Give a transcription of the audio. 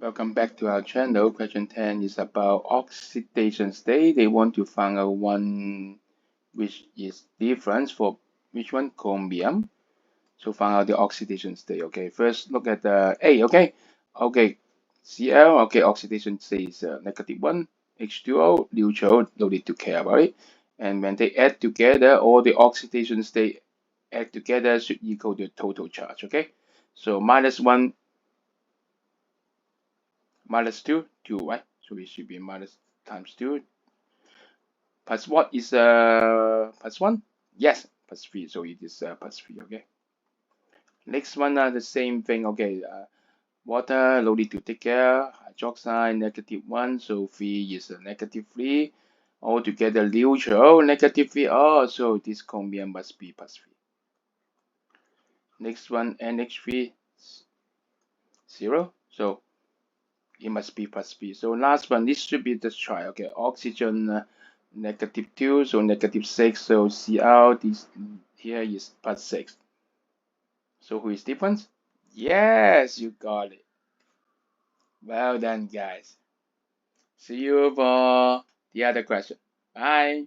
Welcome back to our channel. Question 10 is about oxidation state. They want to find out one which is different for which one? Chromium. So find out the oxidation state. Okay, first look at the A. Okay, Cl. Okay, oxidation state is -1. H2O, neutral, no need to care about it. And when they add together, all the oxidation state add together should equal the total charge. Okay, so -1 -2, 2, right? So it should be minus times 2. Plus what is plus 1? Yes, plus 3. So it is plus 3, okay? Next one, the same thing, okay? Water, no need to take care. Hydroxide, -1. So 3 is a -3. Altogether neutral, -3. Oh, so this chromium must be plus 3. Next one, NH3, 0. So it must be plus 3. So last one, this should be just try. Okay, oxygen -2, so -6. So Cl, this here is plus 6. So who is different? Yes, you got it. Well done, guys. See you for the other question. Bye.